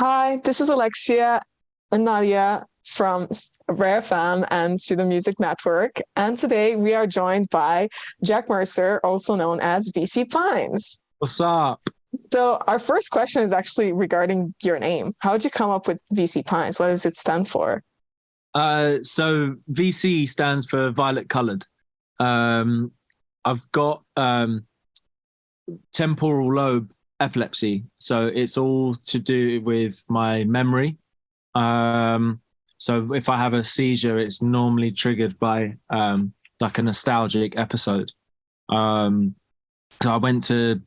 Hi, this is Alexia and Nadia from Rare Fan and To the Music Network. And today we are joined by Jack Mercer, also known as VC Pines. What's up? So, our first question is actually regarding your name. How did you come up with VC Pines? What does it stand for? So VC stands for violet coloured. I've got temporal lobe epilepsy, so it's all to do with my memory. So if I have a seizure, it's normally triggered by like a nostalgic episode. So I went to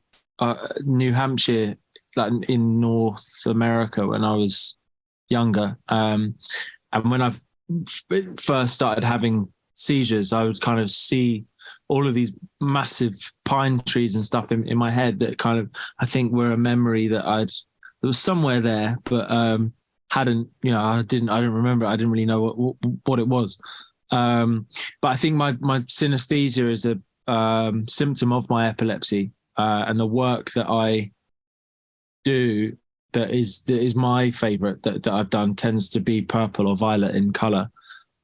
New Hampshire, like in North America, when I was younger. And when I first started having seizures, I would kind of see all of these massive pine trees and stuff in my head that kind of, I think, were a memory that that was somewhere there, but hadn't, I didn't remember. I didn't really know what it was. But I think my synesthesia is a symptom of my epilepsy, and the work that I do that is my favorite that I've done tends to be purple or violet in color.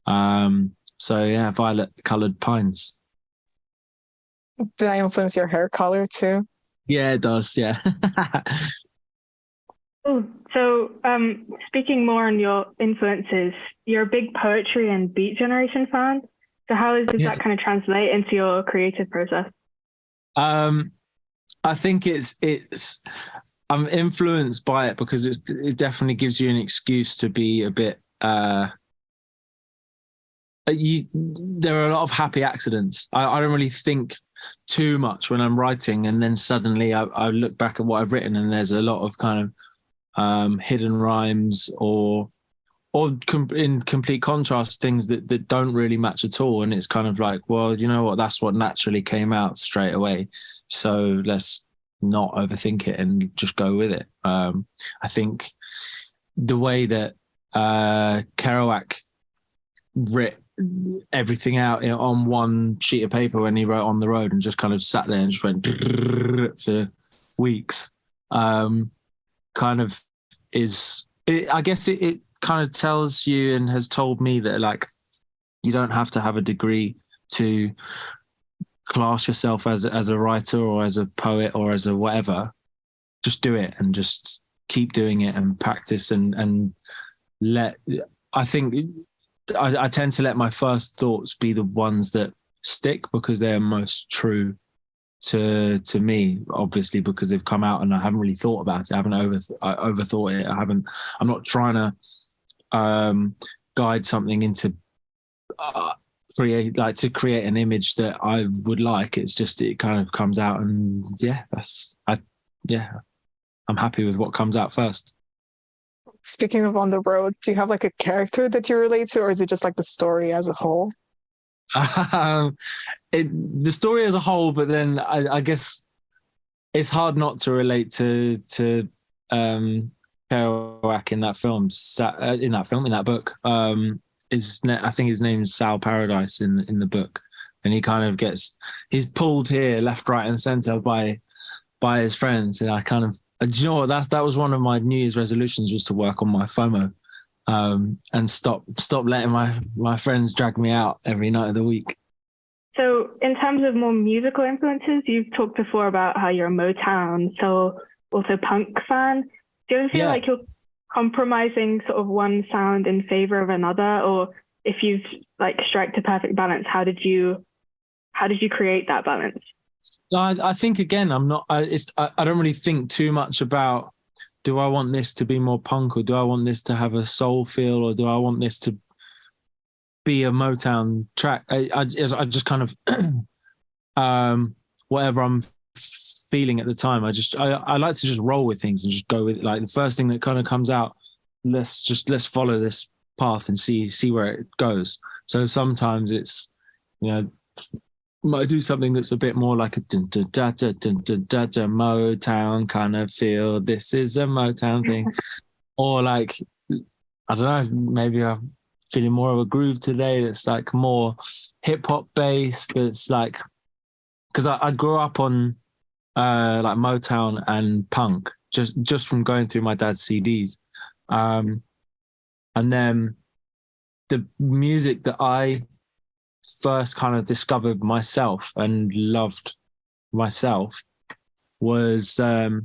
So yeah, violet colored pines. Did that influence your hair color too? Yeah, it does. Yeah. Oh, so speaking more on your influences, you're a big poetry and Beat Generation fan. So how does that kind of translate into your creative process? I think it's I'm influenced by it because it definitely gives you an excuse to be a bit there are a lot of happy accidents. I don't really think too much when I'm writing, and then suddenly I look back at what I've written and there's a lot of kind of hidden rhymes or in complete contrast, things that don't really match at all, and it's kind of like, well, you know what, that's what naturally came out straight away, so let's not overthink it and just go with it. I think the way that Kerouac writ everything out on one sheet of paper when he wrote On the Road and just kind of sat there and just went for weeks, kind of I guess it kind of tells you and has told me that, like, you don't have to have a degree to class yourself as a writer or as a poet or as a whatever. Just do it and just keep doing it and practice and I think I tend to let my first thoughts be the ones that stick because they're most true to me, obviously, because they've come out and I haven't really thought about it. I haven't overthought it. I'm not trying to guide something into create an image that I would like. It's just, it kind of comes out and I'm happy with what comes out first. Speaking of On the Road, do you have like a character that you relate to, or is it just like the story as a whole? The story as a whole, but then I guess it's hard not to relate to Kerouac in that film. In that book. I think his name's Sal Paradise in the book, and he kind of he's pulled here left, right, and centre by his friends, and I kind of. Do you know what? That was one of my New Year's resolutions, was to work on my FOMO, and stop letting my friends drag me out every night of the week. So in terms of more musical influences, you've talked before about how you're a Motown, so also punk fan. Do you ever feel like you're compromising sort of one sound in favor of another, or if you've like struck the perfect balance, how did you create that balance? I think, again, I don't really think too much about, do I want this to be more punk, or do I want this to have a soul feel, or do I want this to be a Motown track? I just kind of whatever I'm feeling at the time. I like to just roll with things and just go with it. Like, the first thing that kind of comes out, let's follow this path and see where it goes. So sometimes it's, might do something that's a bit more like a dun, dun, da, da, dun, dun, da, da, Motown kind of feel. This is a Motown thing. Or like, I don't know, maybe I'm feeling more of a groove today that's like more hip hop based. That's like, because I grew up on like Motown and punk just from going through my dad's CDs. And then the music that I first kind of discovered myself and loved myself was there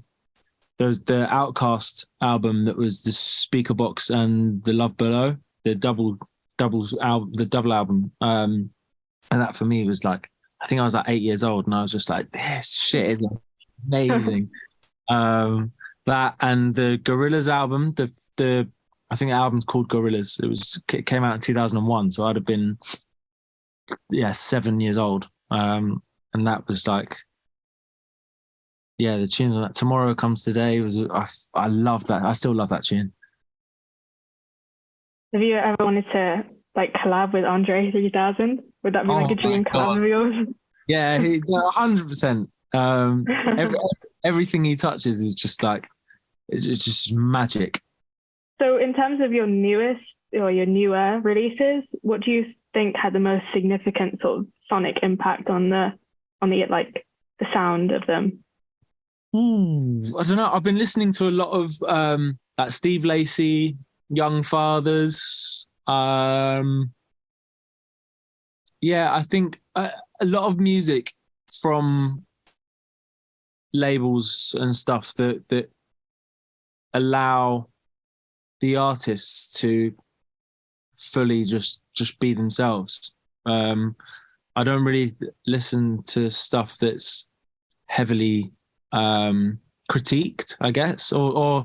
was the Outcast album that was the Speaker Box and the Love Below, the double album. And that for me was like, I think I was like 8 years old, and I was just like, this shit is amazing. That and the Gorillaz album, the I think the album's called Gorillaz. It came out in 2001, so I'd have been 7 years old. And that was like, the tunes on that. Tomorrow Comes Today was I love that. I still love that tune. Have you ever wanted to like collab with Andre 3000? Would that be like a dream collab of yours? Yeah, 100%. Everything he touches is just like, it's just magic. So in terms of your newest or your newer releases, what do you think had the most significant sort of sonic impact on the like the sound of them? I don't know. I've been listening to a lot of like Steve Lacy, Young Fathers. I think a lot of music from labels and stuff that allow the artists to fully just be themselves. I don't really listen to stuff that's heavily critiqued, I guess, or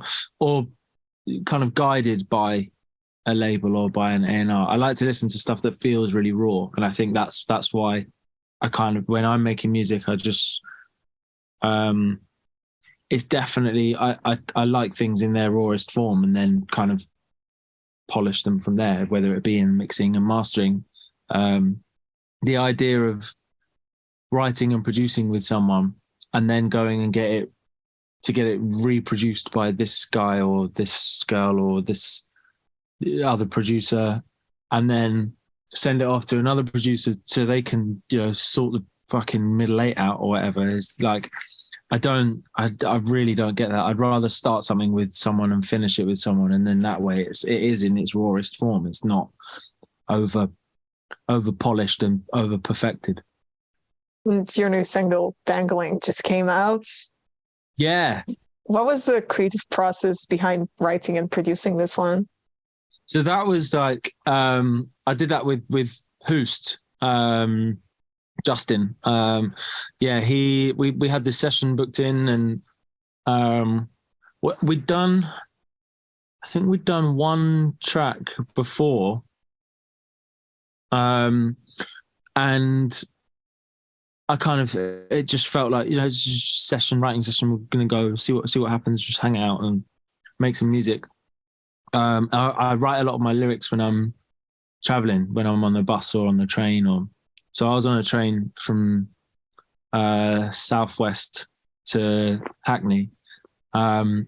kind of guided by a label or by an A&R. I like to listen to stuff that feels really raw, and I think that's why I kind of, when I'm making music, I just it's definitely I like things in their rawest form and then kind of polish them from there, whether it be in mixing and mastering. The idea of writing and producing with someone and then going and get it reproduced by this guy or this girl or this other producer, and then send it off to another producer so they can, sort the fucking middle eight out or whatever. It's like, I really don't get that. I'd rather start something with someone and finish it with someone, and then that way it is in its rawest form. It's not over polished and over perfected. Your new single Dangling just came out. Yeah. What was the creative process behind writing and producing this one? So that was like, I did that with Hoost, Justin. We had this session booked in, and we'd done one track before, and I kind of, it just felt like, it's just writing session. We're gonna go see what happens, just hang out and make some music. I write a lot of my lyrics when I'm traveling, when I'm on the bus or on the train, so I was on a train from Southwest to Hackney, and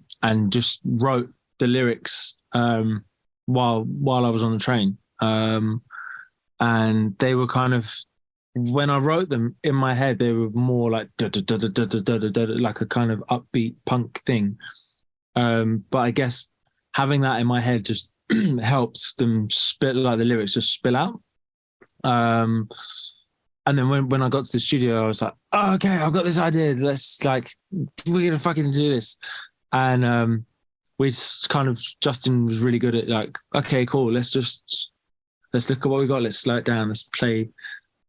just wrote the lyrics while I was on the train, and they were kind of, when I wrote them in my head, they were more like like a kind of upbeat punk thing, but I guess having that in my head just helped them the lyrics just spill out. And then when I got to the studio, I was like, oh, okay, I've got this idea. Let's we're gonna fucking do this. And we just kind of, Justin was really good at like, okay, cool. Let's look at what we got. Let's slow it down. Let's play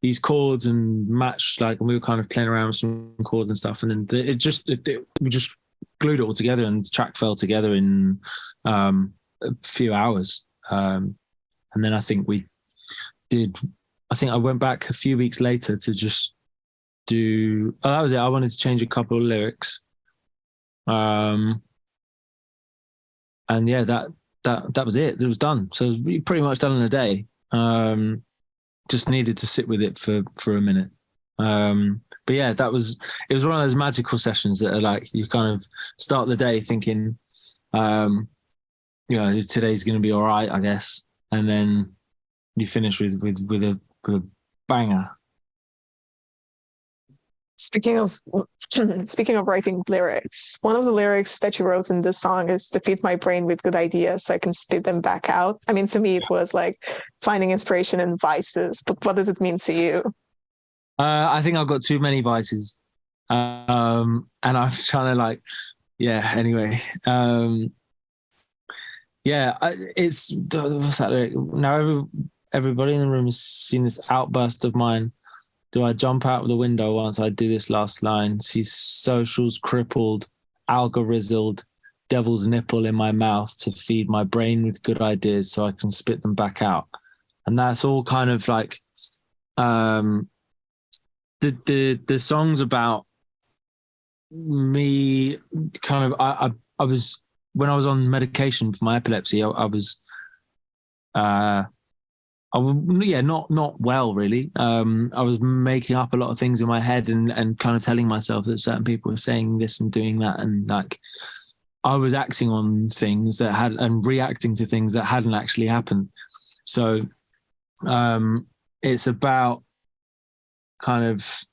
these chords and match, and we were kind of playing around with some chords and stuff. And then we just glued it all together, and the track fell together in a few hours. And then I think I went back a few weeks later to just do, that was it. I wanted to change a couple of lyrics. And yeah, that was it. It was done. So it was pretty much done in a day. Just needed to sit with it for a minute. But yeah, it was one of those magical sessions that are like, you kind of start the day thinking, today's going to be all right, I guess. And then you finish with a banger. Speaking of speaking of writing lyrics, one of the lyrics that you wrote in this song is to feed my brain with good ideas so I can spit them back out. I mean, to me, it was like finding inspiration in vices, but what does it mean to you? I think I've got too many vices. And I'm trying to like, yeah, anyway. It's, what's that lyric? Now everybody in the room has seen this outburst of mine. Do I jump out of the window once I do this last line? See socials crippled, algorizzled, devil's nipple in my mouth to feed my brain with good ideas so I can spit them back out. And that's all kind of like the song's about me kind of I was, when I was on medication for my epilepsy, I was not well really. I was making up a lot of things in my head and kind of telling myself that certain people were saying this and doing that, and like I was acting on things that had and reacting to things that hadn't actually happened. So it's about kind of,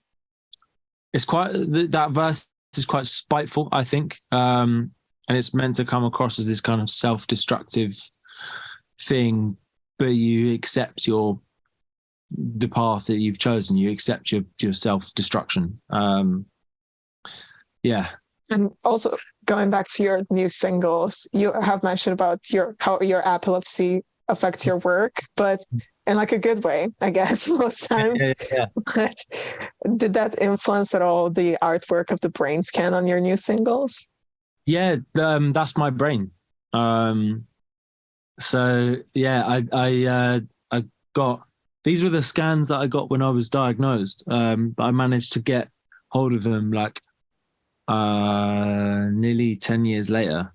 it's quite, that verse is quite spiteful, I think, and it's meant to come across as this kind of self-destructive thing, but you accept the path that you've chosen. You accept your self-destruction. Yeah. And also going back to your new singles, you have mentioned about how your epilepsy affects your work, but in like a good way, I guess, most times. Yeah. But did that influence at all the artwork of the brain scan on your new singles? Yeah, that's my brain. So yeah, I got, these were the scans that I got when I was diagnosed. But I managed to get hold of them like nearly 10 years later.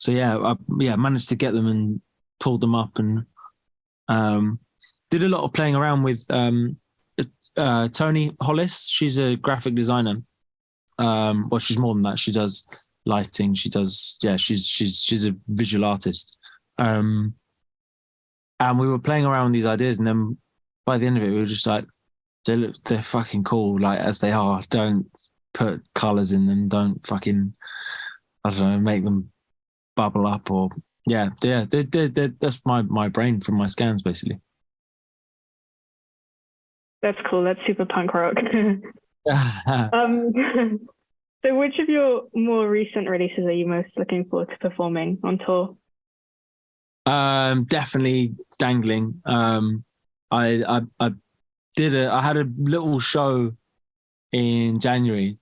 So I managed to get them and pulled them up and did a lot of playing around with Tony Hollis. She's a graphic designer. Well, she's more than that. She does lighting. She does, she's a visual artist. And we were playing around with these ideas, and then by the end of it, we were just like, they're fucking cool, like as they are. Don't put colors in them. Don't fucking, I don't know, make them bubble up or that's my brain from my scans, basically. That's cool. That's super punk rock. So which of your more recent releases are you most looking forward to performing on tour? Definitely Dangling. I had a little show in January,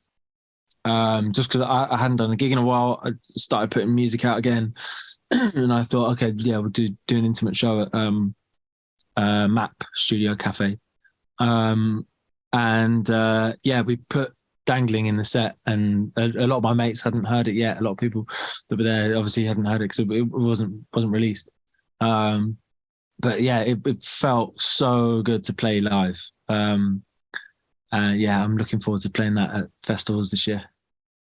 just because I hadn't done a gig in a while. I started putting music out again, and I thought, okay, yeah, we'll do an intimate show at Map Studio Cafe, we put Dangling in the set, and a lot of my mates hadn't heard it yet. A lot of people that were there obviously hadn't heard it because it wasn't released. But yeah, it felt so good to play live. I'm looking forward to playing that at festivals this year.